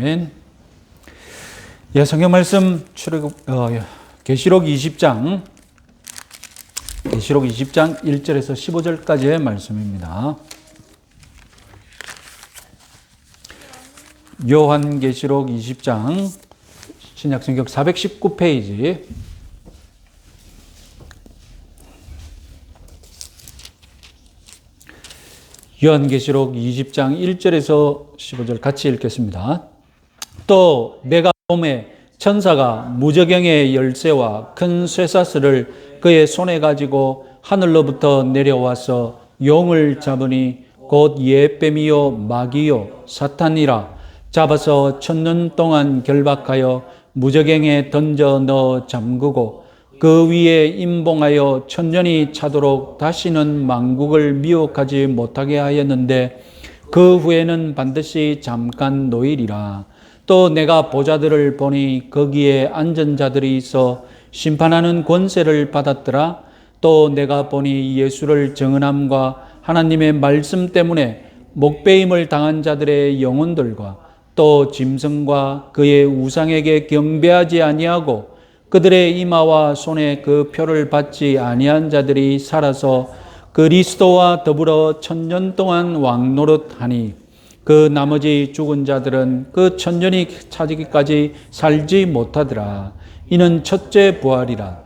아멘. 예, 성경 말씀 계시록 20장 1절에서 15절까지의 말씀입니다. 요한계시록 20장 신약성경 419페이지 요한계시록 20장 1절에서 15절 같이 읽겠습니다. 또 내가 봄에 천사가 무저경의 열쇠와 큰 쇠사슬을 그의 손에 가지고 하늘로부터 내려와서 용을 잡으니 곧 예뱀이요 마귀요 사탄이라 잡아서 1000년 동안 결박하여 무저경에 던져 넣어 잠그고 그 위에 임봉하여 1000년이 차도록 다시는 만국을 미혹하지 못하게 하였는데 그 후에는 반드시 잠깐 노일이라. 또 내가 보좌들을 보니 거기에 앉은 자들이 있어 심판하는 권세를 받았더라. 또 내가 보니 예수를 증언함과 하나님의 말씀 때문에 목배임을 당한 자들의 영혼들과 또 짐승과 그의 우상에게 경배하지 아니하고 그들의 이마와 손에 그 표를 받지 아니한 자들이 살아서 그리스도와 더불어 1000년 동안 왕노릇하니 그 나머지 죽은 자들은 그 1000년이 차지기까지 살지 못하더라. 이는 첫째 부활이라.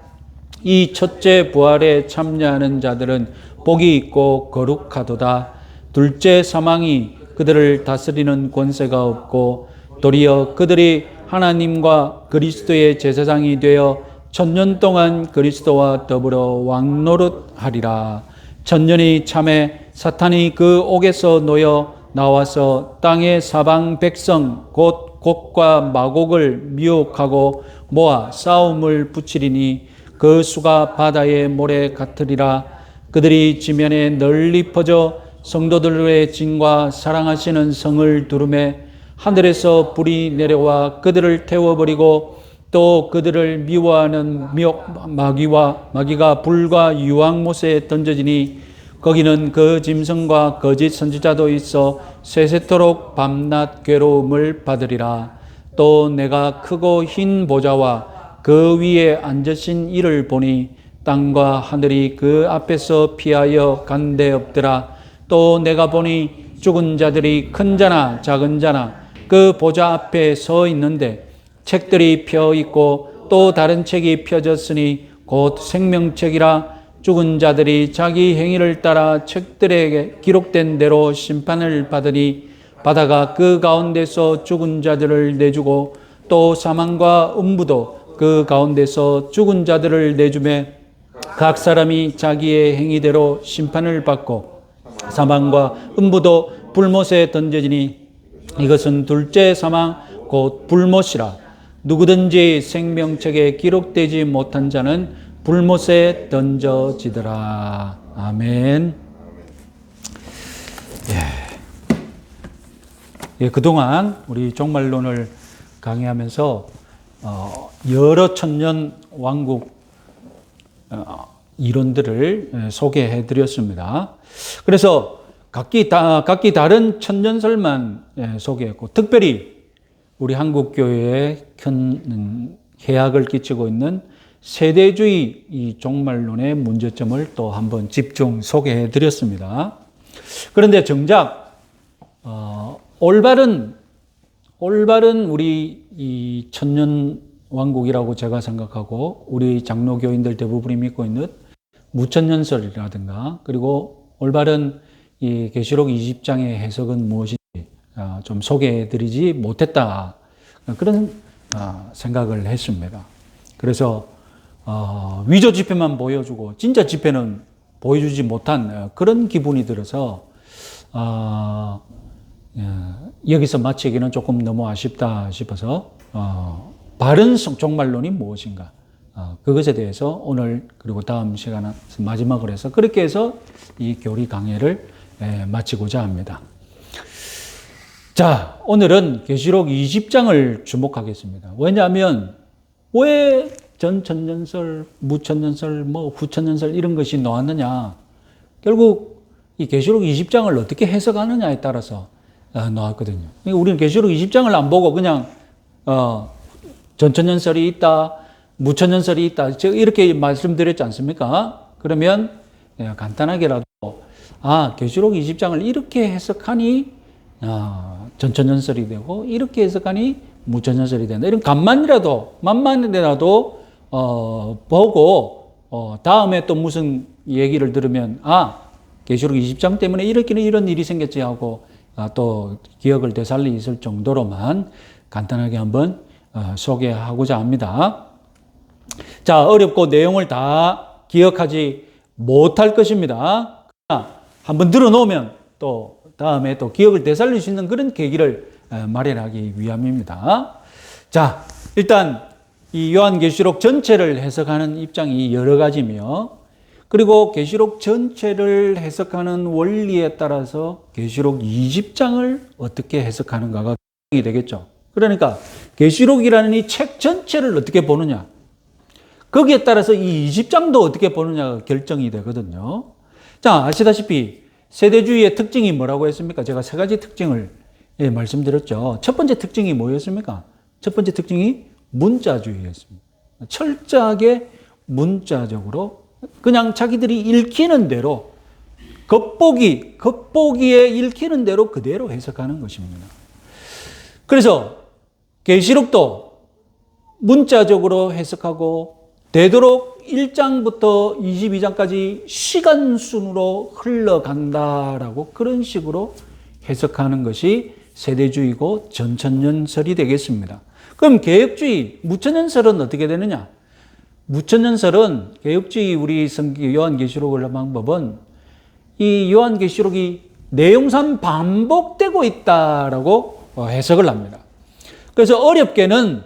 이 첫째 부활에 참여하는 자들은 복이 있고 거룩하도다. 둘째 사망이 그들을 다스리는 권세가 없고 도리어 그들이 하나님과 그리스도의 제사장이 되어 1000년 동안 그리스도와 더불어 왕노릇하리라. 1000년이 참에 사탄이 그 옥에서 놓여 나와서 땅의 사방 백성 곧 곡과 마곡을 미혹하고 모아 싸움을 붙이리니 그 수가 바다의 모래 같으리라. 그들이 지면에 널리 퍼져 성도들의 진과 사랑하시는 성을 두르매 하늘에서 불이 내려와 그들을 태워버리고 또 그들을 미워하는 마귀가 불과 유황못에 던져지니 거기는 그 짐승과 거짓 선지자도 있어 세세토록 밤낮 괴로움을 받으리라. 또 내가 크고 흰 보좌와 그 위에 앉으신 이를 보니 땅과 하늘이 그 앞에서 피하여 간 데 없더라. 또 내가 보니 죽은 자들이 큰 자나 작은 자나 그 보좌 앞에 서 있는데 책들이 펴 있고 또 다른 책이 펴졌으니 곧 생명책이라. 죽은 자들이 자기 행위를 따라 책들에 기록된 대로 심판을 받으니 바다가 그 가운데서 죽은 자들을 내주고 또 사망과 음부도 그 가운데서 죽은 자들을 내주매 각 사람이 자기의 행위대로 심판을 받고 사망과 음부도 불못에 던져지니 이것은 둘째 사망 곧 불못이라. 누구든지 생명책에 기록되지 못한 자는 불못에 던져지더라. 아멘. 예, 그동안 우리 종말론을 강의하면서 여러 천년 왕국 이론들을 소개해 드렸습니다. 그래서 각기 다른 천년설만 소개했고, 특별히 우리 한국교회에 큰 해악을 끼치고 있는 세대주의 이 종말론의 문제점을 또 한번 집중 소개해 드렸습니다. 그런데 정작 올바른 우리 이 천년 왕국이라고 제가 생각하고 우리 장로교인들 대부분이 믿고 있는 무천년설이라든가 그리고 올바른 이 계시록 20장의 해석은 무엇인지 좀 소개해 드리지 못했다. 그런 생각을 했습니다. 그래서 위조 지폐만 보여주고 진짜 지폐는 보여주지 못한 그런 기분이 들어서 여기서 마치기는 조금 너무 아쉽다 싶어서 바른 종말론이 무엇인가 그것에 대해서 오늘 그리고 다음 시간은 마지막으로 해서 그렇게 해서 이 교리 강해를 마치고자 합니다. 자, 오늘은 계시록 20장을 주목하겠습니다. 왜냐하면 왜 전천년설, 무천년설, 후천년설 이런 것이 나왔느냐. 결국 이 계시록 20장을 어떻게 해석하느냐에 따라서 나왔거든요. 그러니까 우리는 계시록 20장을 안 보고 그냥 전천년설이 있다, 무천년설이 있다, 제가 이렇게 말씀드렸지 않습니까? 그러면 간단하게라도 계시록 20장을 이렇게 해석하니 전천년설이 되고 이렇게 해석하니 무천년설이 된다. 이런 만만이라도 보고 다음에 또 무슨 얘기를 들으면 계시록 20장 때문에 이런 일이 생겼지 하고 또 기억을 되살리 있을 정도로만 간단하게 한번 소개하고자 합니다. 자, 어렵고 내용을 다 기억하지 못할 것입니다. 한번 들어놓으면 또 다음에 또 기억을 되살릴 수 있는 그런 계기를 마련하기 위함입니다. 자, 일단 이 요한계시록 전체를 해석하는 입장이 여러 가지며 그리고 계시록 전체를 해석하는 원리에 따라서 계시록 20장을 어떻게 해석하는가가 결정이 되겠죠. 그러니까 계시록이라는 이 책 전체를 어떻게 보느냐, 거기에 따라서 이 20장도 어떻게 보느냐가 결정이 되거든요. 자, 아시다시피 세대주의의 특징이 뭐라고 했습니까? 제가 세 가지 특징을 말씀드렸죠. 첫 번째 특징이 뭐였습니까? 첫 번째 특징이 문자주의였습니다. 철저하게 문자적으로 그냥 자기들이 읽히는 대로 겉보기에 읽히는 대로 그대로 해석하는 것입니다. 그래서 계시록도 문자적으로 해석하고 되도록 1장부터 22장까지 시간 순으로 흘러간다라고 그런 식으로 해석하는 것이 세대주의고 전천년설이 되겠습니다. 그럼 개혁주의, 무천년설은 어떻게 되느냐? 무천년설은 개혁주의 우리 요한계시록을 하는 방법은 이 요한계시록이 내용상 반복되고 있다라고 해석을 합니다. 그래서 어렵게는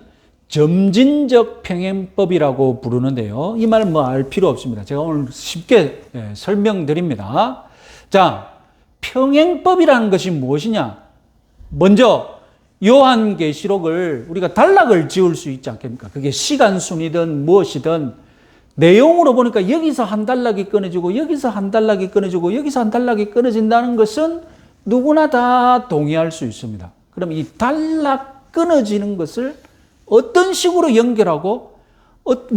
점진적 평행법이라고 부르는데요. 이 말 알 필요 없습니다. 제가 오늘 쉽게 설명드립니다. 자, 평행법이라는 것이 무엇이냐? 먼저 요한계시록을 우리가 단락을 지을 수 있지 않겠습니까? 그게 시간순이든 무엇이든 내용으로 보니까 여기서 한 단락이 끊어지고 여기서 한 단락이 끊어지고 여기서 한 단락이 끊어진다는 것은 누구나 다 동의할 수 있습니다. 그럼 이 단락 끊어지는 것을 어떤 식으로 연결하고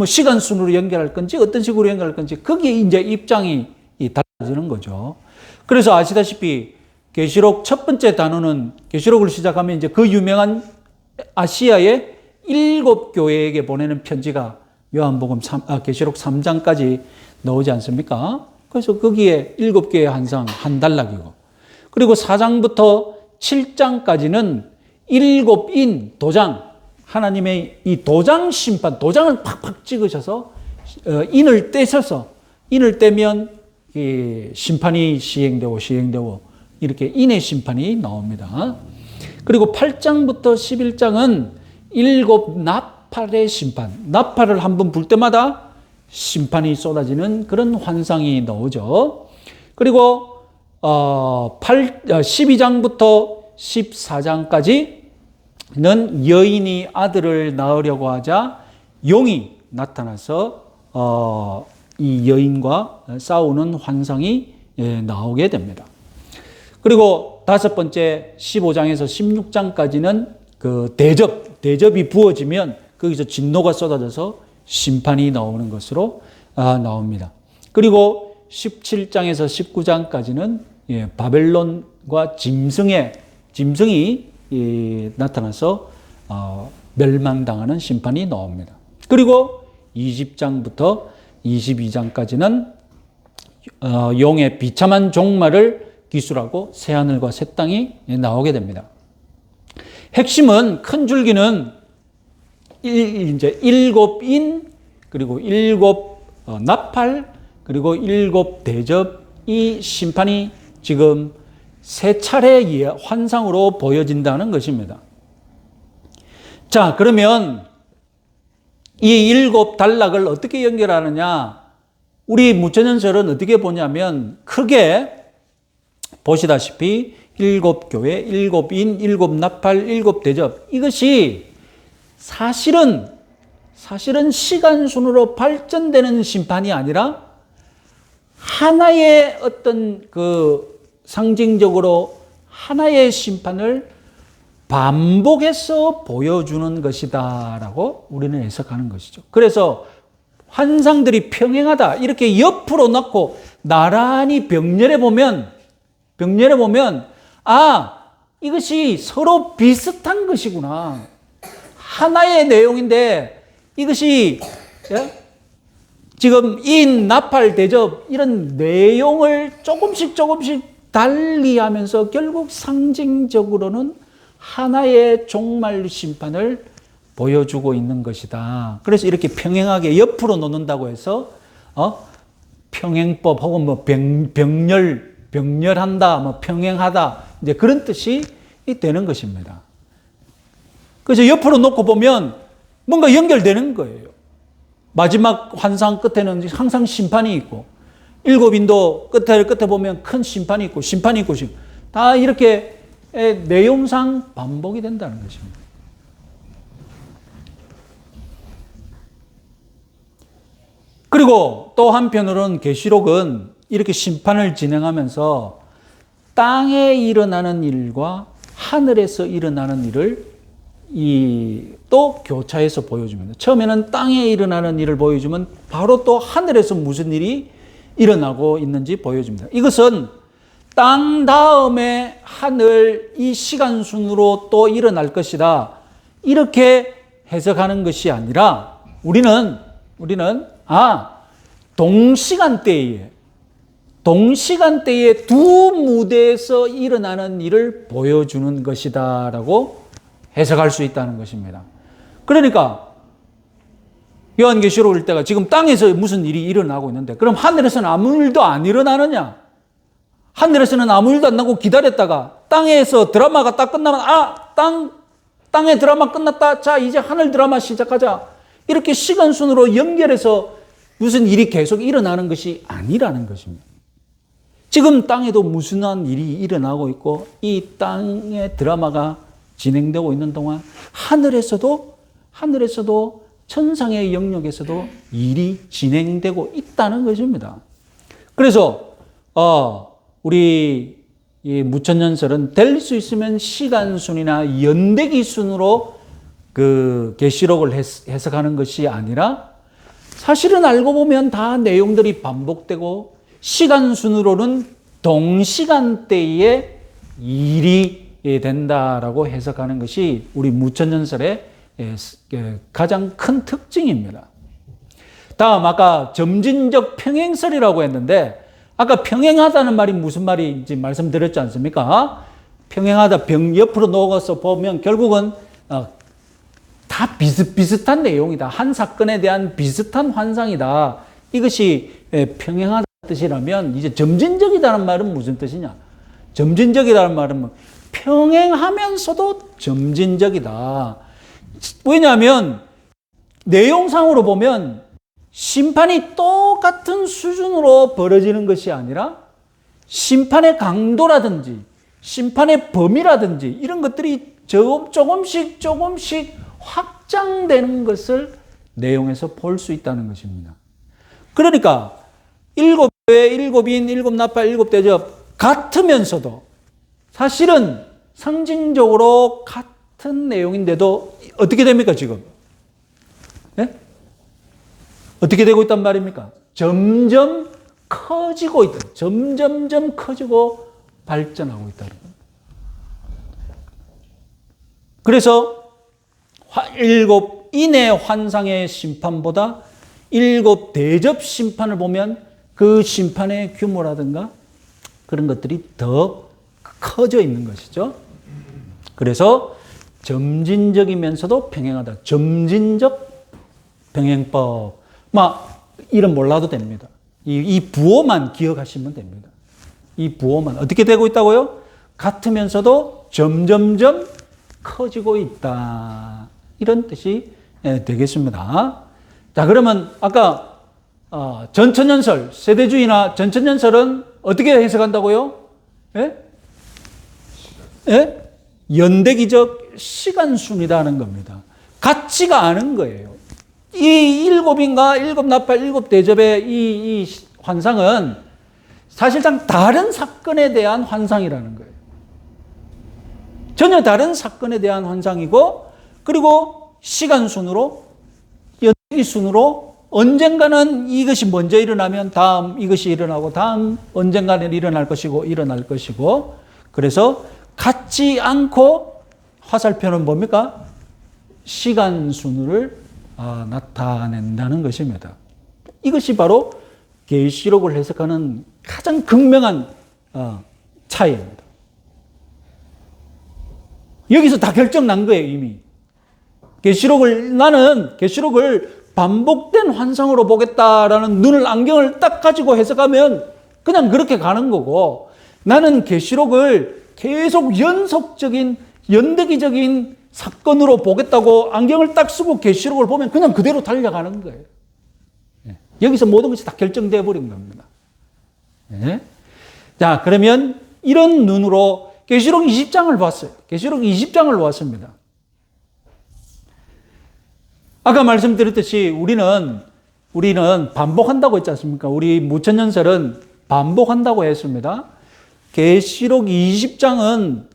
시간순으로 연결할 건지 어떤 식으로 연결할 건지 거기에 이제 입장이 달라지는 거죠. 그래서 아시다시피 계시록 첫 번째 단어는 계시록을 시작하면 이제 그 유명한 아시아의 7교회에게 보내는 편지가 요한복음 계시록 3장까지 나오지 않습니까? 그래서 거기에 7개의 한 단락이고 그리고 4장부터 7장까지는 7인 도장 하나님의 이 도장 심판, 도장을 팍팍 찍으셔서 인을 떼면 이 심판이 시행되고 이렇게 인의 심판이 나옵니다. 그리고 8장부터 11장은 7 나팔의 심판, 나팔을 한번 불 때마다 심판이 쏟아지는 그런 환상이 나오죠. 그리고 12장부터 14장까지는 여인이 아들을 낳으려고 하자 용이 나타나서 이 여인과 싸우는 환상이 나오게 됩니다. 그리고 다섯 번째 15장에서 16장까지는 그 대접이 부어지면 거기서 진노가 쏟아져서 심판이 나오는 것으로 나옵니다. 그리고 17장에서 19장까지는 바벨론과 짐승이 나타나서 멸망당하는 심판이 나옵니다. 그리고 20장부터 22장까지는 용의 비참한 종말을 기술하고 새하늘과 새 땅이 나오게 됩니다. 핵심은 큰 줄기는 이제 7인 그리고 7 나팔 그리고 7 대접 이 심판이 지금 세 차례의 환상으로 보여진다는 것입니다. 자, 그러면 이 7 단락을 어떻게 연결하느냐? 우리 무천년설은 어떻게 보냐면 크게 보시다시피 7교회, 7인, 7 나팔, 7 대접 이것이 사실은 시간순으로 발전되는 심판이 아니라 하나의 어떤 그 상징적으로 하나의 심판을 반복해서 보여주는 것이다 라고 우리는 해석하는 것이죠. 그래서 환상들이 평행하다 이렇게 옆으로 놓고 나란히 병렬해 보면 이것이 서로 비슷한 것이구나. 하나의 내용인데 이것이 지금 인, 나팔, 대접 이런 내용을 조금씩 달리하면서 결국 상징적으로는 하나의 종말 심판을 보여주고 있는 것이다. 그래서 이렇게 평행하게 옆으로 놓는다고 해서 평행법 혹은 병렬한다, 평행하다 이제 그런 뜻이 되는 것입니다. 그래서 옆으로 놓고 보면 뭔가 연결되는 거예요. 마지막 환상 끝에는 항상 심판이 있고 7인도 끝에 보면 큰 심판이 있고 다 이렇게 내용상 반복이 된다는 것입니다. 그리고 또 한편으로는 계시록은 이렇게 심판을 진행하면서 땅에 일어나는 일과 하늘에서 일어나는 일을 또 교차해서 보여줍니다. 처음에는 땅에 일어나는 일을 보여주면 바로 또 하늘에서 무슨 일이 일어나고 있는지 보여줍니다. 이것은 땅 다음에 하늘 이 시간 순으로 또 일어날 것이다. 이렇게 해석하는 것이 아니라 우리는 동시간대에 두 무대에서 일어나는 일을 보여주는 것이다 라고 해석할 수 있다는 것입니다. 그러니까 요한계시록 때가 지금 땅에서 무슨 일이 일어나고 있는데 그럼 하늘에서는 아무 일도 안 일어나느냐? 하늘에서는 아무 일도 안 나고 기다렸다가 땅에서 드라마가 딱 끝나면 땅의 드라마 끝났다. 자, 이제 하늘 드라마 시작하자. 이렇게 시간순으로 연결해서 무슨 일이 계속 일어나는 것이 아니라는 것입니다. 지금 땅에도 무슨 일이 일어나고 있고 이 땅의 드라마가 진행되고 있는 동안 하늘에서도 천상의 영역에서도 일이 진행되고 있다는 것입니다. 그래서 우리 이 무천년설은 될 수 있으면 시간순이나 연대기 순으로 그 계시록을 해석하는 것이 아니라 사실은 알고 보면 다 내용들이 반복되고 시간순으로는 동시간대에 일이 된다라고 해석하는 것이 우리 무천년설의 가장 큰 특징입니다. 다음 아까 점진적 평행설이라고 했는데 아까 평행하다는 말이 무슨 말인지 말씀드렸지 않습니까? 평행하다 옆으로 놓아서 보면 결국은 다 비슷비슷한 내용이다. 한 사건에 대한 비슷한 환상이다. 이것이 평행하다는 뜻이라면 이제 점진적이다는 말은 무슨 뜻이냐? 점진적이다는 말은 평행하면서도 점진적이다. 왜냐하면 내용상으로 보면 심판이 똑같은 수준으로 벌어지는 것이 아니라 심판의 강도라든지 심판의 범위라든지 이런 것들이 조금씩 확장되는 것을 내용에서 볼 수 있다는 것입니다. 그러니까 7배, 7인, 7나팔, 7대접 같으면서도 사실은 상징적으로 같은 내용인데도 어떻게 됩니까 지금? 네? 어떻게 되고 있단 말입니까? 점점 커지고 있다. 점점점 커지고 발전하고 있다는 겁니다. 그래서 7인의 환상의 심판보다 7대접 심판을 보면 그 심판의 규모라든가 그런 것들이 더 커져 있는 것이죠. 그래서 점진적이면서도 평행하다. 점진적 평행법. 이름 몰라도 됩니다. 이 부호만 기억하시면 됩니다. 이 부호만. 어떻게 되고 있다고요? 같으면서도 점점점 커지고 있다. 이런 뜻이 되겠습니다. 자, 그러면 아까 전천년설, 세대주의나 전천년설은 어떻게 해석한다고요? 예? 예? 연대기적 시간순이라는 겁니다. 같지가 않은 거예요. 이 7인가 7나팔 7대접의 이 환상은 사실상 다른 사건에 대한 환상이라는 거예요. 전혀 다른 사건에 대한 환상이고, 그리고 시간 순으로, 연대기 순으로 언젠가는 이것이 먼저 일어나면 다음 이것이 일어나고, 다음 언젠가는 일어날 것이고, 그래서 같지 않고 화살표는 뭡니까? 시간 순을 나타낸다는 것입니다. 이것이 바로 계시록을 해석하는 가장 극명한 차이입니다. 여기서 다 결정 난 거예요, 이미. 나는 계시록을 반복된 환상으로 보겠다라는 안경을 딱 가지고 해석하면 그냥 그렇게 가는 거고, 나는 계시록을 계속 연속적인, 연대기적인 사건으로 보겠다고 안경을 딱 쓰고 계시록을 보면 그냥 그대로 달려가는 거예요. 여기서 모든 것이 다 결정되어 버린 겁니다. 자, 그러면 이런 눈으로 계시록 20장을 봤어요. 계시록 20장을 보았습니다. 아까 말씀드렸듯이 우리는 반복한다고 했지 않습니까? 우리 무천년설은 반복한다고 했습니다. 계시록 20장은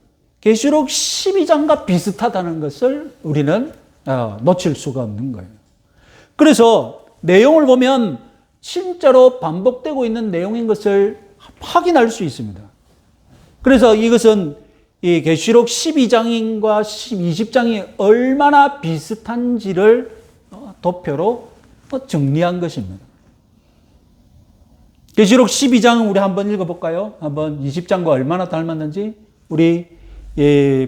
계시록 12장과 비슷하다는 것을 우리는 놓칠 수가 없는 거예요. 그래서 내용을 보면 진짜로 반복되고 있는 내용인 것을 확인할 수 있습니다. 그래서 이것은 이 계시록 12장과 20장이 얼마나 비슷한지를 도표로 정리한 것입니다. 계시록 12장 우리 한번 읽어볼까요? 한번 20장과 얼마나 닮았는지 우리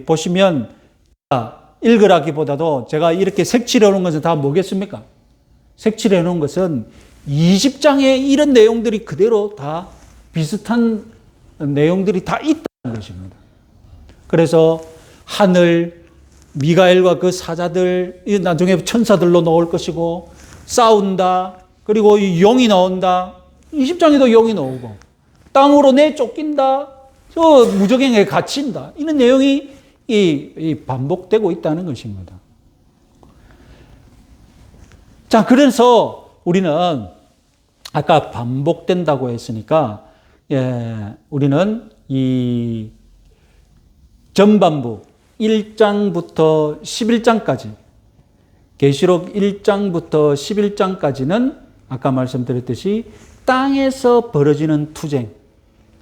보시면 읽으라기보다도 제가 이렇게 색칠해 놓은 것은 다 뭐겠습니까? 색칠해 놓은 것은 20장에 이런 내용들이 그대로 다 비슷한 내용들이 다 있다는 것입니다. 그래서 하늘, 미가엘과 그 사자들, 나중에 천사들로 나올 것이고, 싸운다, 그리고 용이 나온다, 20장에도 용이 나오고, 땅으로 내쫓긴다, 저 무적행에 갇힌다, 이런 내용이 반복되고 있다는 것입니다. 자, 그래서 우리는 아까 반복된다고 했으니까, 우리는 이 전반부 1장부터 11장까지, 계시록 1장부터 11장까지는 아까 말씀드렸듯이 땅에서 벌어지는 투쟁,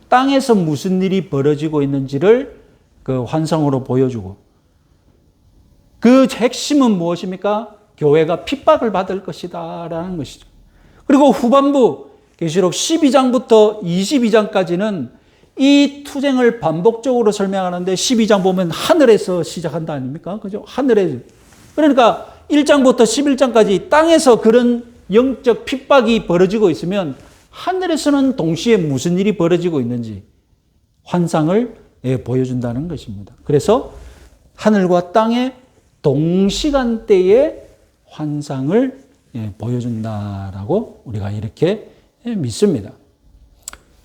땅에서 무슨 일이 벌어지고 있는지를 그 환상으로 보여주고, 그 핵심은 무엇입니까? 교회가 핍박을 받을 것이다 라는 것이죠. 그리고 후반부 계시록 12장부터 22장까지는 이 투쟁을 반복적으로 설명하는데, 12장 보면 하늘에서 시작한다 아닙니까? 그죠? 하늘에. 그러니까 1장부터 11장까지 땅에서 그런 영적 핍박이 벌어지고 있으면 하늘에서는 동시에 무슨 일이 벌어지고 있는지 환상을 보여준다는 것입니다. 그래서 하늘과 땅의 동시간대의 환상을 보여준다라고 우리가 이렇게 믿습니다.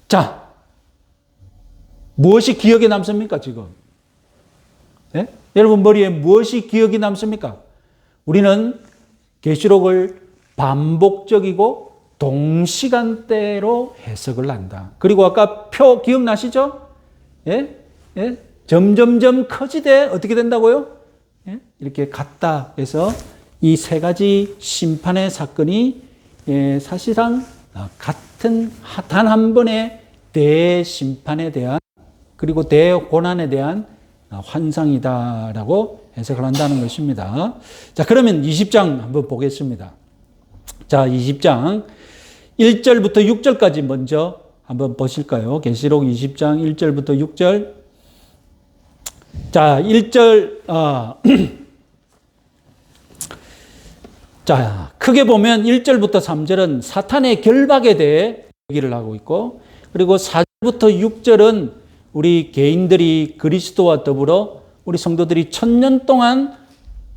자, 무엇이 기억에 남습니까, 지금? 네? 여러분 머리에 무엇이 기억이 남습니까? 우리는 계시록을 반복적이고 동시간대로 해석을 한다. 그리고 아까 표 기억나시죠? 예? 예? 점점점 커지되 어떻게 된다고요? 예? 이렇게 같다 해서 이 세 가지 심판의 사건이 사실상 같은 단 한 번의 대심판에 대한, 그리고 대고난에 대한 환상이다라고 해석을 한다는 것입니다. 자, 그러면 20장 한번 보겠습니다. 자, 20장 1절부터 6절까지 먼저 한번 보실까요? 계시록 20장 1절부터 6절. 자, 1절, 자, 크게 보면 1절부터 3절은 사탄의 결박에 대해 얘기를 하고 있고, 그리고 4절부터 6절은 우리 개인들이 그리스도와 더불어 우리 성도들이 1000년 동안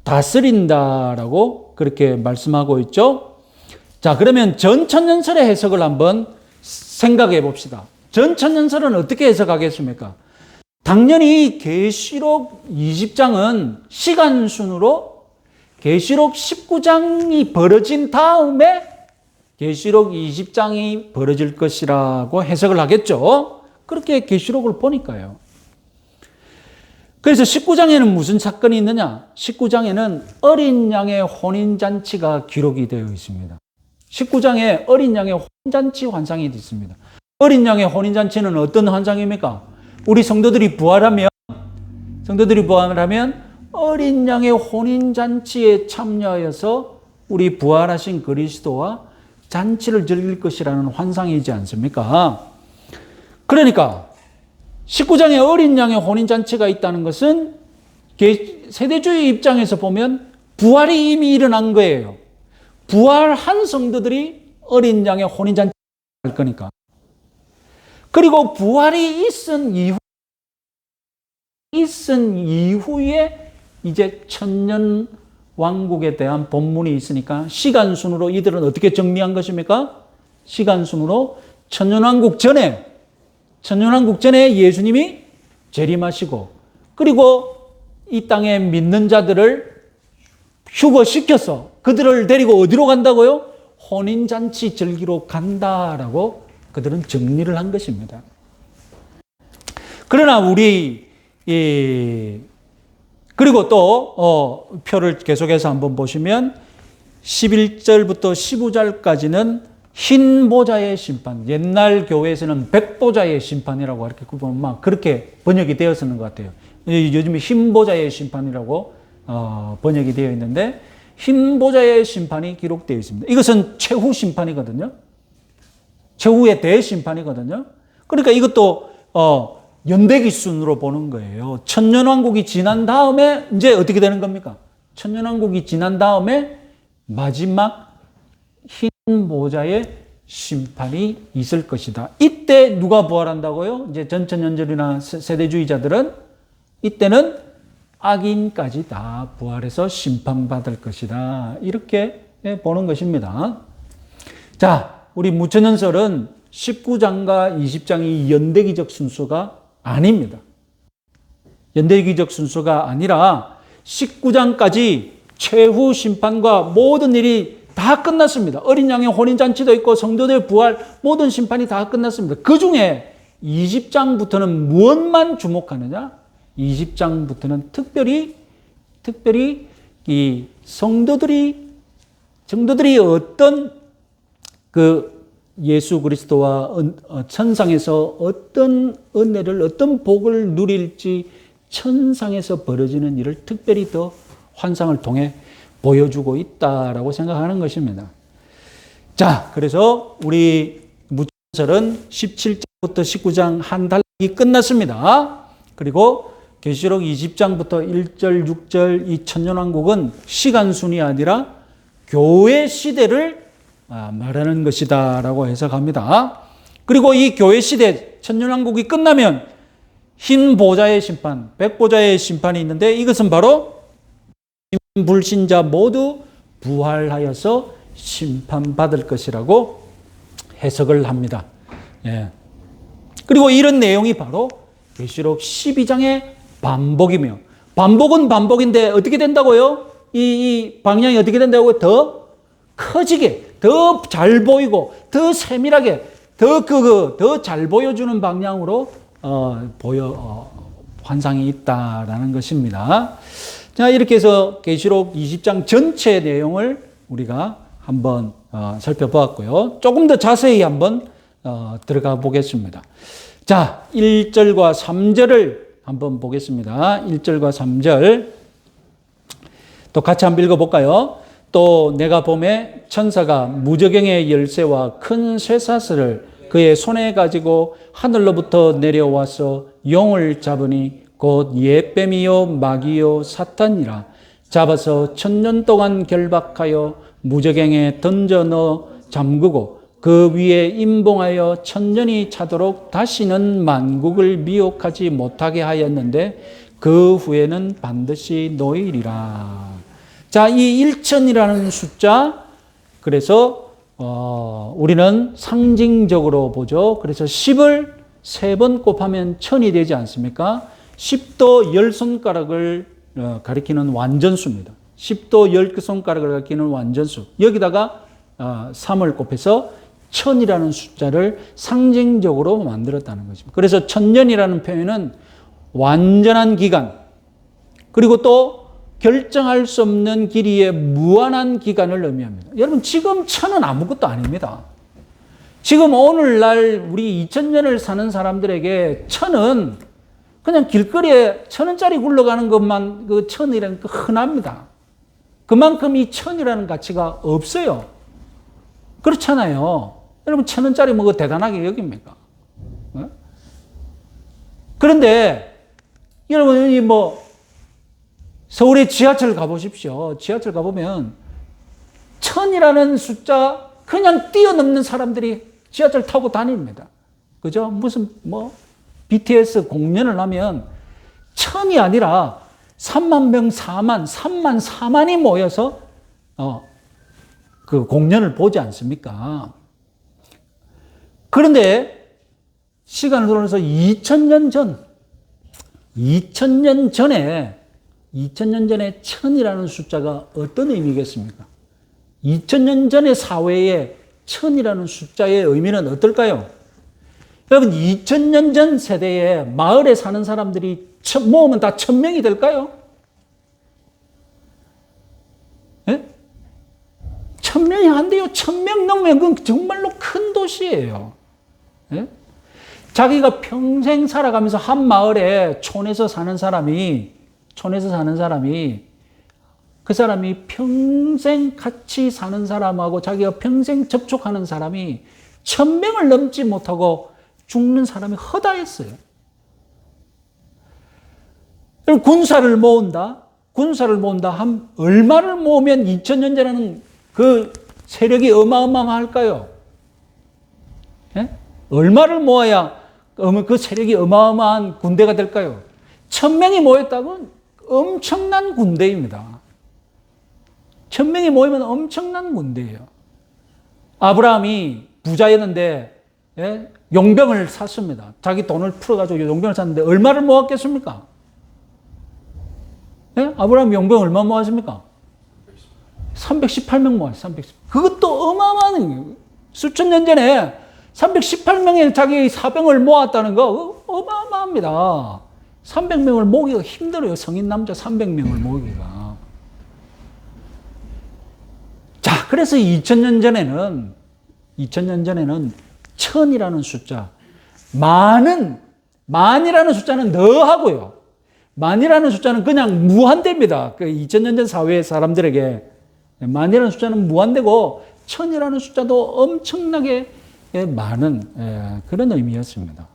다스린다라고 그렇게 말씀하고 있죠. 자, 그러면 전천년설의 해석을 한번 생각해 봅시다. 전천년설은 어떻게 해석하겠습니까? 당연히 계시록 20장은 시간순으로 계시록 19장이 벌어진 다음에 계시록 20장이 벌어질 것이라고 해석을 하겠죠. 그렇게 계시록을 보니까요. 그래서 19장에는 무슨 사건이 있느냐? 19장에는 어린 양의 혼인잔치가 기록이 되어 있습니다. 19장에 어린 양의 혼인잔치 환상이 있습니다. 어린 양의 혼인잔치는 어떤 환상입니까? 우리 성도들이 부활하면 어린 양의 혼인잔치에 참여하여서 우리 부활하신 그리스도와 잔치를 즐길 것이라는 환상이지 않습니까? 그러니까 19장에 어린 양의 혼인잔치가 있다는 것은 세대주의 입장에서 보면 부활이 이미 일어난 거예요. 부활한 성도들이 어린 양의 혼인잔치를 할 거니까. 그리고 부활이 있은 이후에 이제 천년 왕국에 대한 본문이 있으니까 시간순으로 이들은 어떻게 정리한 것입니까? 시간순으로 천년왕국 전에 예수님이 재림하시고 그리고 이 땅에 믿는 자들을 휴거시켜서 그들을 데리고 어디로 간다고요? 혼인잔치 즐기러 간다라고 그들은 정리를 한 것입니다. 그러나 그리고 또 표를 계속해서 한번 보시면 11절부터 15절까지는 흰 보좌의 심판, 옛날 교회에서는 백보좌의 심판이라고 이렇게 보면 막 그렇게 번역이 되었었는 것 같아요. 요즘에 흰 보좌의 심판이라고 번역이 되어 있는데 흰 보좌의 심판이 기록되어 있습니다. 이것은 최후 심판이거든요. 최후의 대심판이거든요. 그러니까 이것도 연대기 순으로 보는 거예요. 천년왕국이 지난 다음에 이제 어떻게 되는 겁니까? 천년왕국이 지난 다음에 마지막 흰 보좌의 심판이 있을 것이다. 이때 누가 부활한다고요? 이제 전천년절이나 세대주의자들은 이때는 악인까지 다 부활해서 심판받을 것이다. 이렇게 보는 것입니다. 자, 우리 무천연설은 19장과 20장이 연대기적 순서가 아닙니다. 연대기적 순서가 아니라 19장까지 최후 심판과 모든 일이 다 끝났습니다. 어린 양의 혼인잔치도 있고 성도들 부활 모든 심판이 다 끝났습니다. 그 중에 20장부터는 무엇만 주목하느냐? 20장부터는 특별히 이 성도들이 어떤 그 예수 그리스도와 천상에서 어떤 은혜를 어떤 복을 누릴지 천상에서 벌어지는 일을 특별히 더 환상을 통해 보여주고 있다라고 생각하는 것입니다. 자, 그래서 우리 무천설은 17장부터 19장 한 달이 끝났습니다. 그리고 계시록 20장부터 1절, 6절 이 천년왕국은 시간순이 아니라 교회 시대를 말하는 것이다 라고 해석합니다. 그리고 이 교회 시대 천년왕국이 끝나면 흰 보좌의 심판, 백보좌의 심판이 있는데 이것은 바로 불신자 모두 부활하여서 심판받을 것이라고 해석을 합니다. 예. 그리고 이런 내용이 바로 계시록 12장의 반복이며 반복은 반복인데 어떻게 된다고요? 이 방향이 어떻게 된다고요? 더 커지게, 더 잘 보이고, 더 세밀하게, 더 잘 보여주는 방향으로 환상이 있다라는 것입니다. 자, 이렇게 해서 계시록 20장 전체 내용을 우리가 한번 살펴보았고요. 조금 더 자세히 한번 들어가 보겠습니다. 자, 1절과 3절을 한번 보겠습니다. 1절과 3절 또 같이 한번 읽어볼까요? 또 내가 보매 천사가 무저경의 열쇠와 큰 쇠사슬을 그의 손에 가지고 하늘로부터 내려와서 용을 잡으니 곧 옛뱀이요 마귀요 사탄이라 잡아서 1000년 동안 결박하여 무저경에 던져 넣어 잠그고 그 위에 임봉하여 1000년이 차도록 다시는 만국을 미혹하지 못하게 하였는데 그 후에는 반드시 노이리라. 자, 이 1000이라는 숫자, 그래서 우리는 상징적으로 보죠. 그래서 10을 3번 곱하면 1000이 되지 않습니까? 10도 10손가락을 가리키는 완전수입니다. 10도 10손가락을 가리키는 완전수. 여기다가 3을 곱해서 1000이라는 숫자를 상징적으로 만들었다는 것입니다. 그래서 1000년이라는 표현은 완전한 기간, 그리고 또 결정할 수 없는 길이의 무한한 기간을 의미합니다. 여러분, 지금 천은 아무것도 아닙니다. 지금 오늘날 우리 2000년을 사는 사람들에게 천은 그냥 길거리에 1000원짜리 굴러가는 것만 그 천이라는 거 흔합니다. 그만큼 이 천이라는 가치가 없어요. 그렇잖아요. 여러분, 1000원짜리 뭐 대단하게 여깁니까? 그런데 여러분이 뭐 서울의 지하철 가보십시오. 지하철 가보면 1000이라는 숫자 그냥 뛰어넘는 사람들이 지하철 타고 다닙니다. 그죠? 무슨 뭐 BTS 공연을 하면 1000이 아니라 3만 명, 3만 4만이 모여서 그 공연을 보지 않습니까? 그런데 시간을 돌아서 2000년 전에 1000이라는 숫자가 어떤 의미겠습니까? 2000년 전의 사회에 1000이라는 숫자의 의미는 어떨까요? 여러분, 2000년 전 세대에 마을에 사는 사람들이 모으면 다 1000명이 될까요? 예? 1000명이 안 돼요. 1000명 넘으면 그건 정말로 큰 도시예요. 예? 자기가 평생 살아가면서 한 마을에 촌에서 사는 사람이 그 사람이 평생 같이 사는 사람하고 자기가 평생 접촉하는 사람이 1000명을 넘지 못하고 죽는 사람이 허다했어요. 군사를 모은다. 얼마를 모으면 2000년 전에는 그 세력이 어마어마할까요? 예? 얼마를 모아야 그 세력이 어마어마한 군대가 될까요? 1000명이 모였다고 엄청난 군대입니다. 1000명이 모이면 엄청난 군대예요. 아브라함이 부자였는데 용병을 샀습니다. 자기 돈을 풀어가지고 용병을 샀는데 얼마를 모았겠습니까? 아브라함 용병 얼마 모았습니까? 318명 모았어요. 그것도 어마어마한 수천 년 전에 318명의 자기 사병을 모았다는 거 어마어마합니다. 300명을 모으기가 힘들어요. 성인 남자 300명을 모으기가. 자, 그래서 2000년 전에는 1000이라는 숫자, 만이라는 숫자는 너 하고요. 만이라는 숫자는 그냥 무한대입니다. 그 2000년 전 사회의 사람들에게 만이라는 숫자는 무한대고 1000이라는 숫자도 엄청나게 많은 그런 의미였습니다.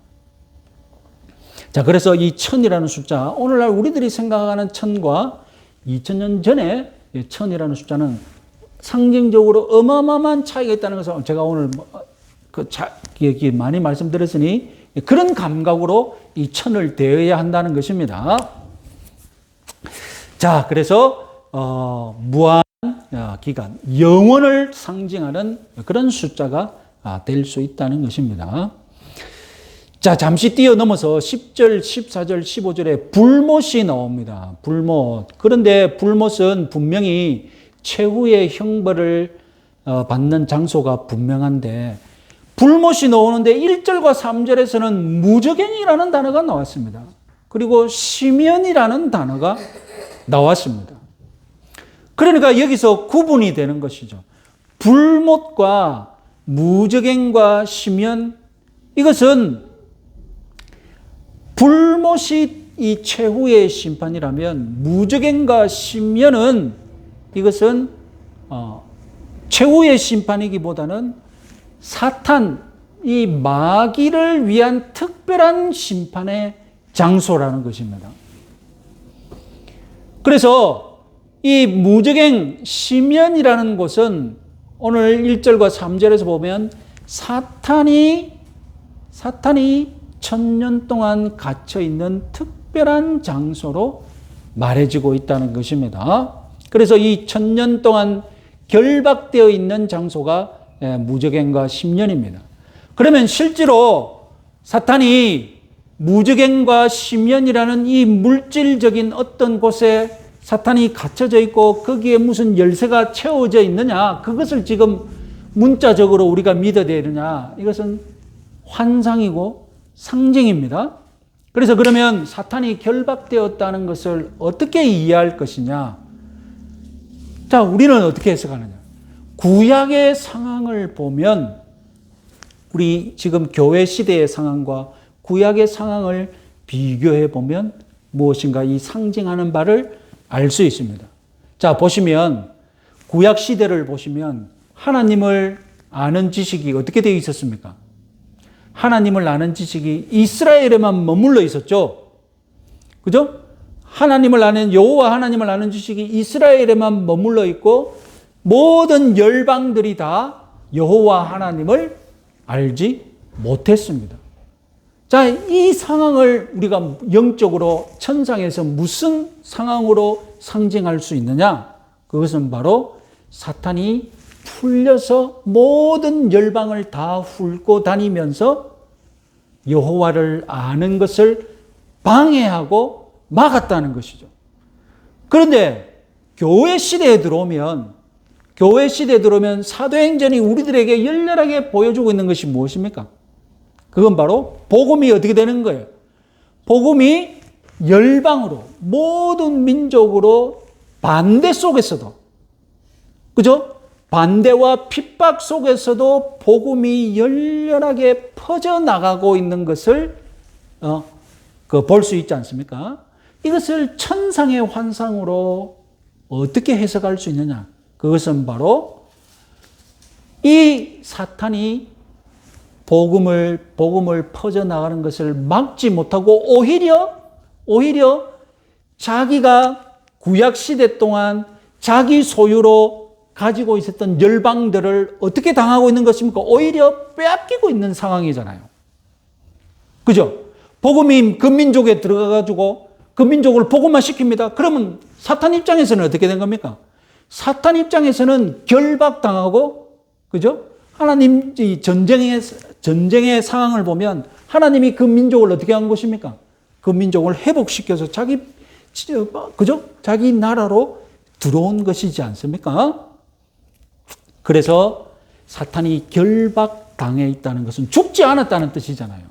자, 그래서 이 1000이라는 숫자, 오늘날 우리들이 생각하는 1000과 2000년 전에 1000이라는 숫자는 상징적으로 어마어마한 차이가 있다는 것을 제가 오늘 많이 말씀드렸으니 그런 감각으로 이 1000을 대해야 한다는 것입니다. 자, 그래서 무한 기간, 영원을 상징하는 그런 숫자가 될 수 있다는 것입니다. 자, 잠시 뛰어넘어서 10절, 14절, 15절에 불못이 나옵니다. 불못. 그런데 불못은 분명히 최후의 형벌을 받는 장소가 분명한데 불못이 나오는데 1절과 3절에서는 무저갱이라는 단어가 나왔습니다. 그리고 시면이라는 단어가 나왔습니다. 그러니까 여기서 구분이 되는 것이죠. 불못과 무저갱과 시면, 이것은 불못이 이 최후의 심판이라면 무저갱과 시면은 이것은 최후의 심판이기보다는 사탄, 이 마귀를 위한 특별한 심판의 장소라는 것입니다. 그래서 이 무저갱 시면이라는 곳은 오늘 1절과 3절에서 보면 사탄이 1000년 동안 갇혀 있는 특별한 장소로 말해지고 있다는 것입니다. 그래서 이 1000년 동안 결박되어 있는 장소가 무저갱과 심년입니다. 그러면 실제로 사탄이 무저갱과 심년이라는 이 물질적인 어떤 곳에 사탄이 갇혀져 있고 거기에 무슨 열쇠가 채워져 있느냐, 그것을 지금 문자적으로 우리가 믿어야 되느냐, 이것은 환상이고 상징입니다. 그래서 그러면 사탄이 결박되었다는 것을 어떻게 이해할 것이냐? 자, 우리는 어떻게 해석하느냐? 구약의 상황을 보면 우리 지금 교회 시대의 상황과 구약의 상황을 비교해 보면 무엇인가 이 상징하는 바를 알 수 있습니다. 자, 보시면 구약 시대를 보시면 하나님을 아는 지식이 어떻게 되어 있었습니까? 하나님을 아는 지식이 이스라엘에만 머물러 있었죠. 그죠? 하나님을 아는, 여호와 하나님을 아는 지식이 이스라엘에만 머물러 있고 모든 열방들이 다 여호와 하나님을 알지 못했습니다. 자, 이 상황을 우리가 영적으로 천상에서 무슨 상황으로 상징할 수 있느냐? 그것은 바로 사탄이 풀려서 모든 열방을 다 훑고 다니면서 여호와를 아는 것을 방해하고 막았다는 것이죠. 그런데 교회 시대에 들어오면 사도행전이 우리들에게 열렬하게 보여주고 있는 것이 무엇입니까? 그건 바로 복음이 어떻게 되는 거예요? 복음이 열방으로 모든 민족으로 반대 속에서도, 그죠? 반대와 핍박 속에서도 복음이 열렬하게 퍼져나가고 있는 것을 볼 수 있지 않습니까? 이것을 천상의 환상으로 어떻게 해석할 수 있느냐? 그것은 바로 이 사탄이 복음을 퍼져나가는 것을 막지 못하고 오히려 자기가 구약시대 동안 자기 소유로 가지고 있었던 열방들을 어떻게 당하고 있는 것입니까? 오히려 빼앗기고 있는 상황이잖아요. 그죠? 복음이 그 민족에 들어가가지고 그 민족을 복음화 시킵니다. 그러면 사탄 입장에서는 어떻게 된 겁니까? 사탄 입장에서는 결박당하고, 그죠? 하나님 전쟁의 상황을 보면 하나님이 그 민족을 어떻게 한 것입니까? 그 민족을 회복시켜서 그죠? 자기 나라로 들어온 것이지 않습니까? 그래서 사탄이 결박당해 있다는 것은 죽지 않았다는 뜻이잖아요.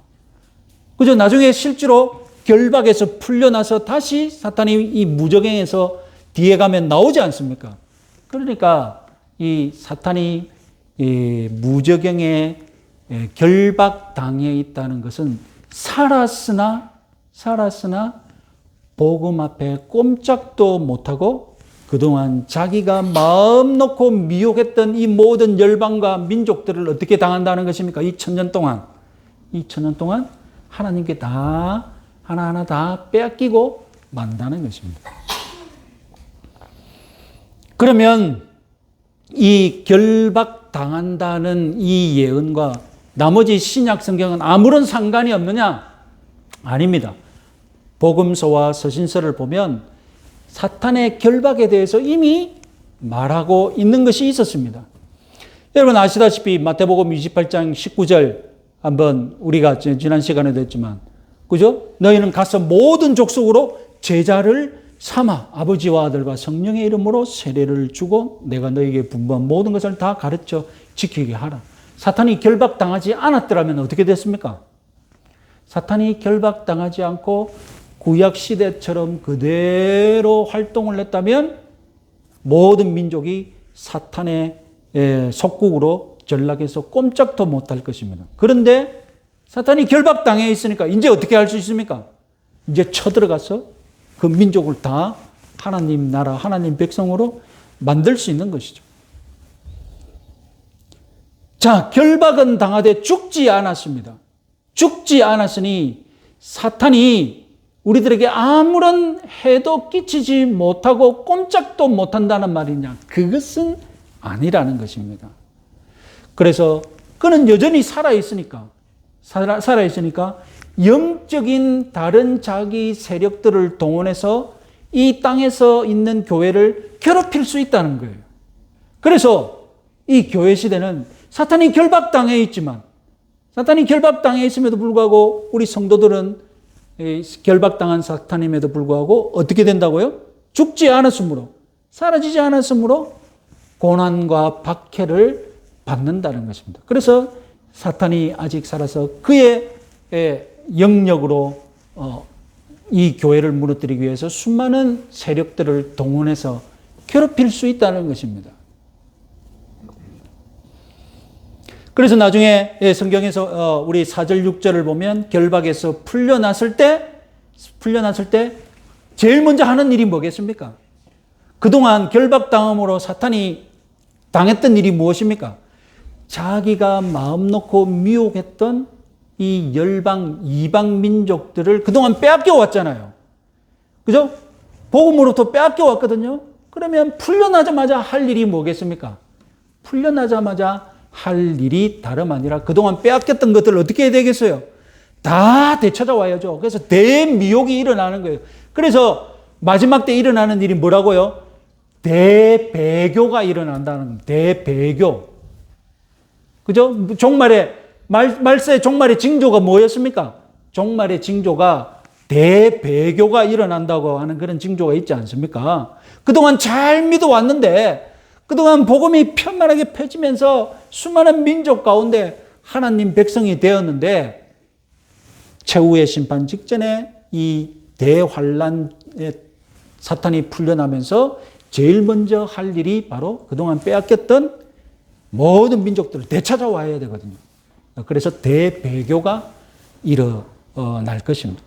그죠? 나중에 실제로 결박에서 풀려나서 다시 사탄이 이 무저갱에서 뒤에 가면 나오지 않습니까? 그러니까 이 사탄이 이 무저갱에 결박당해 있다는 것은 살았으나 복음 앞에 꼼짝도 못하고 그동안 자기가 마음 놓고 미혹했던 이 모든 열방과 민족들을 어떻게 당한다는 것입니까? 2000년 동안 하나님께 다 하나하나 다 빼앗기고 만다는 것입니다. 그러면 이 결박당한다는 이 예언과 나머지 신약 성경은 아무런 상관이 없느냐? 아닙니다. 복음서와 서신서를 보면 사탄의 결박에 대해서 이미 말하고 있는 것이 있었습니다. 여러분 아시다시피 마태복음 28장 19절 한번 우리가 지난 시간에도 했지만, 그죠? 너희는 가서 모든 족속으로 제자를 삼아 아버지와 아들과 성령의 이름으로 세례를 주고 내가 너희에게 분부한 모든 것을 다 가르쳐 지키게 하라. 사탄이 결박당하지 않았더라면 어떻게 됐습니까? 사탄이 결박당하지 않고 구약시대처럼 그대로 활동을 했다면 모든 민족이 사탄의 속국으로 전락해서 꼼짝도 못할 것입니다. 그런데 사탄이 결박당해 있으니까 이제 어떻게 할 수 있습니까? 이제 쳐들어가서 그 민족을 다 하나님 나라, 하나님 백성으로 만들 수 있는 것이죠. 자, 결박은 당하되 죽지 않았습니다. 죽지 않았으니 사탄이 우리들에게 아무런 해도 끼치지 못하고 꼼짝도 못한다는 말이냐? 그것은 아니라는 것입니다. 그래서 그는 여전히 살아있으니까 영적인 다른 자기 세력들을 동원해서 이 땅에서 있는 교회를 괴롭힐 수 있다는 거예요. 그래서 이 교회 시대는 사탄이 결박당해 있지만, 사탄이 결박당해 있음에도 불구하고 우리 성도들은 결박당한 사탄임에도 불구하고 어떻게 된다고요? 죽지 않았으므로, 사라지지 않았으므로 고난과 박해를 받는다는 것입니다. 그래서 사탄이 아직 살아서 그의 영역으로 이 교회를 무너뜨리기 위해서 수많은 세력들을 동원해서 괴롭힐 수 있다는 것입니다. 그래서 나중에 성경에서 우리 4절 6절을 보면 결박에서 풀려났을 때 제일 먼저 하는 일이 뭐겠습니까? 그동안 결박당함으로 사탄이 당했던 일이 무엇입니까? 자기가 마음 놓고 미혹했던 이 열방, 이방 민족들을 그동안 빼앗겨 왔잖아요. 그죠? 복음으로부터 빼앗겨 왔거든요. 그러면 풀려나자마자 할 일이 뭐겠습니까? 풀려나자마자 할 일이 다름 아니라 그동안 빼앗겼던 것들을 어떻게 해야 되겠어요? 다 되찾아와야죠. 그래서 대미혹이 일어나는 거예요. 그래서 마지막 때 일어나는 일이 뭐라고요? 대배교가 일어난다는 겁니다. 대배교. 그죠? 종말의, 말세의 종말의 징조가 뭐였습니까? 종말의 징조가 대배교가 일어난다고 하는 그런 징조가 있지 않습니까? 그동안 잘 믿어왔는데, 그동안 복음이 편만하게 펴지면서 수많은 민족 가운데 하나님 백성이 되었는데, 최후의 심판 직전에 이 대환란에 사탄이 풀려나면서 제일 먼저 할 일이 바로 그동안 빼앗겼던 모든 민족들을 되찾아와야 되거든요. 그래서 대배교가 일어날 것입니다.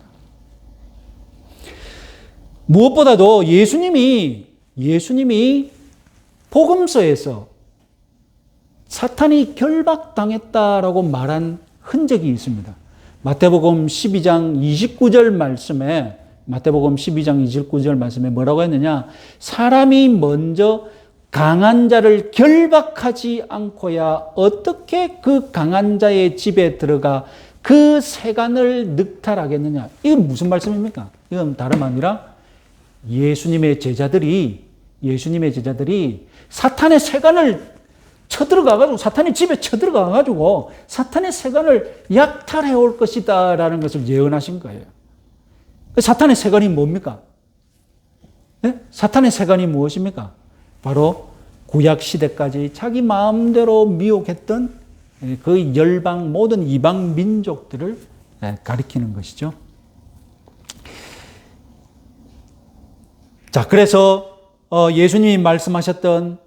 무엇보다도 예수님이 복음서에서 사탄이 결박당했다라고 말한 흔적이 있습니다. 마태복음 12장 29절 말씀에 뭐라고 했느냐? 사람이 먼저 강한 자를 결박하지 않고야 어떻게 그 강한 자의 집에 들어가 그 세간을 늑탈하겠느냐? 이건 무슨 말씀입니까? 이건 다름 아니라 예수님의 제자들이 사탄의 세간을 쳐들어가가지고, 사탄의 집에 쳐들어가가지고 사탄의 세간을 약탈해 올 것이다라는 것을 예언하신 거예요. 사탄의 세간이 뭡니까? 네? 사탄의 세간이 무엇입니까? 바로 구약 시대까지 자기 마음대로 미혹했던 그 열방 모든 이방 민족들을 가리키는 것이죠. 자, 그래서 예수님이 말씀하셨던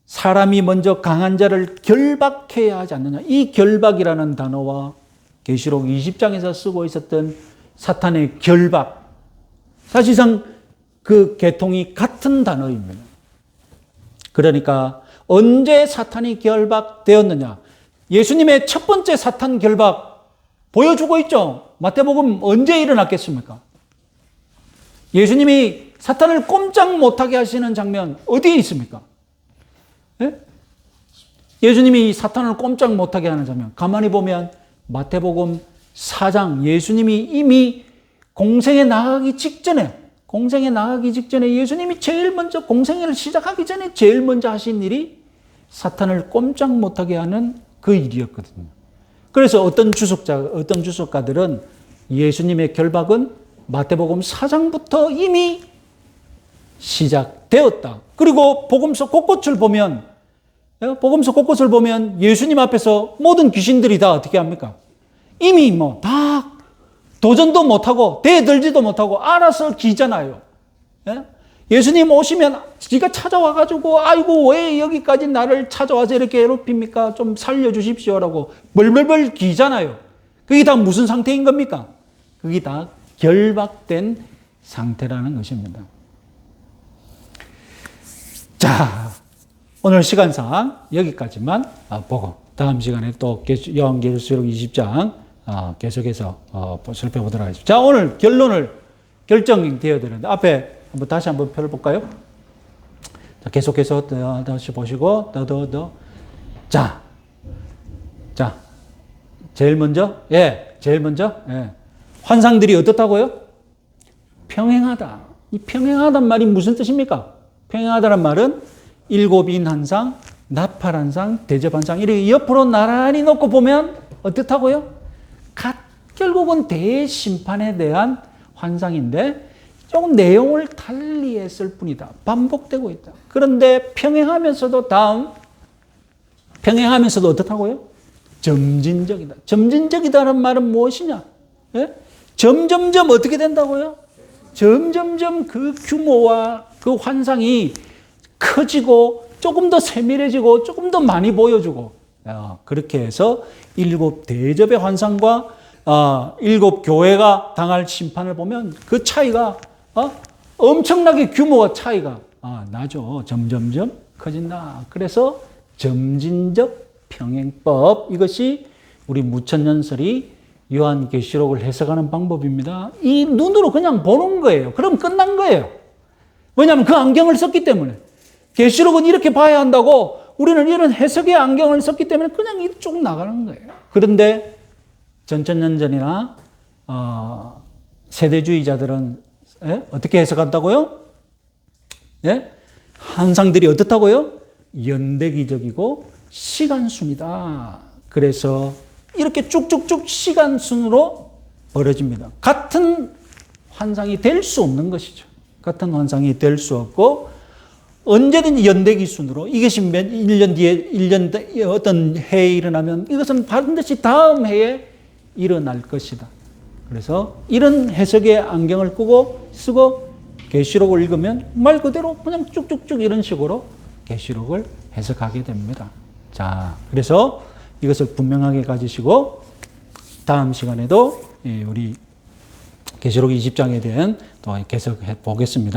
사람이 먼저 강한 자를 결박해야 하지 않느냐. 이 결박이라는 단어와 계시록 20장에서 쓰고 있었던 사탄의 결박, 사실상 그 계통이 같은 단어입니다. 그러니까 언제 사탄이 결박되었느냐. 예수님의 첫 번째 사탄 결박 보여주고 있죠. 마태복음 언제 일어났겠습니까? 예수님이 사탄을 꼼짝 못하게 하시는 장면 어디에 있습니까? 예? 예수님이 사탄을 꼼짝 못하게 하는 장면 가만히 보면 마태복음 4장, 예수님이 이미 공생에 나가기 직전에 예수님이 제일 먼저 공생애를 시작하기 전에 제일 먼저 하신 일이 사탄을 꼼짝 못하게 하는 그 일이었거든요. 그래서 어떤 주석가들은 예수님의 결박은 마태복음 4장부터 이미 시작되었다. 그리고 복음서 곳곳을 보면 예수님 앞에서 모든 귀신들이 다 어떻게 합니까? 이미 다 도전도 못하고 대들지도 못하고 알아서 기잖아요. 예수님 오시면 지가 찾아와가지고 아이고 왜 여기까지 나를 찾아와서 이렇게 괴롭힙니까? 좀 살려주십시오라고 벌벌벌 기잖아요. 그게 다 무슨 상태인 겁니까? 그게 다 결박된 상태라는 것입니다. 자, 오늘 시간상 여기까지만 보고 다음 시간에 또 요한계시록 20장 계속해서 살펴보도록 하겠습니다. 자, 오늘 결정되어야 되는데 앞에 다시 한번 펴볼까요? 자, 계속해서 다시 보시고 자, 제일 먼저 환상들이 어떻다고요? 평행하다. 이 평행하단 말이 무슨 뜻입니까? 평행하다는 말은 일곱인 한 상, 나팔 한 상, 대접 한 상, 이렇게 옆으로 나란히 놓고 보면 어떻다고요? 결국은 대심판에 대한 환상인데 조금 내용을 달리 했을 뿐이다. 반복되고 있다. 그런데 평행하면서도 어떻다고요? 점진적이다. 점진적이다는 말은 무엇이냐? 예? 점점점 어떻게 된다고요? 점점점 그 규모와 그 환상이 커지고 조금 더 세밀해지고 조금 더 많이 보여주고 그렇게 해서 7 대접의 환상과 7 교회가 당할 심판을 보면 그 차이가 엄청나게 규모와 차이가 나죠. 점점점 커진다. 그래서 점진적 평행법, 이것이 우리 무천년설이 요한계시록을 해석하는 방법입니다. 이 눈으로 그냥 보는 거예요. 그럼 끝난 거예요. 왜냐하면 그 안경을 썼기 때문에. 계시록은 이렇게 봐야 한다고 우리는 이런 해석의 안경을 썼기 때문에 그냥 이쪽 나가는 거예요. 그런데 전천년전이나 세대주의자들은 어떻게 해석한다고요? 환상들이 어떻다고요? 연대기적이고 시간순이다. 그래서 이렇게 쭉쭉쭉 시간순으로 벌어집니다. 같은 환상이 될 수 없는 것이죠. 같은 환상이 될 수 없고 언제든지 연대기 순으로 이것이 1년 뒤에 1년 어떤 해에 일어나면 이것은 반드시 다음 해에 일어날 것이다. 그래서 이런 해석의 안경을 쓰고 계시록을 읽으면 말 그대로 그냥 쭉쭉쭉 이런 식으로 계시록을 해석하게 됩니다. 자, 그래서 이것을 분명하게 가지시고 다음 시간에도 우리 계시록 20장에 대한 또 해석해 보겠습니다.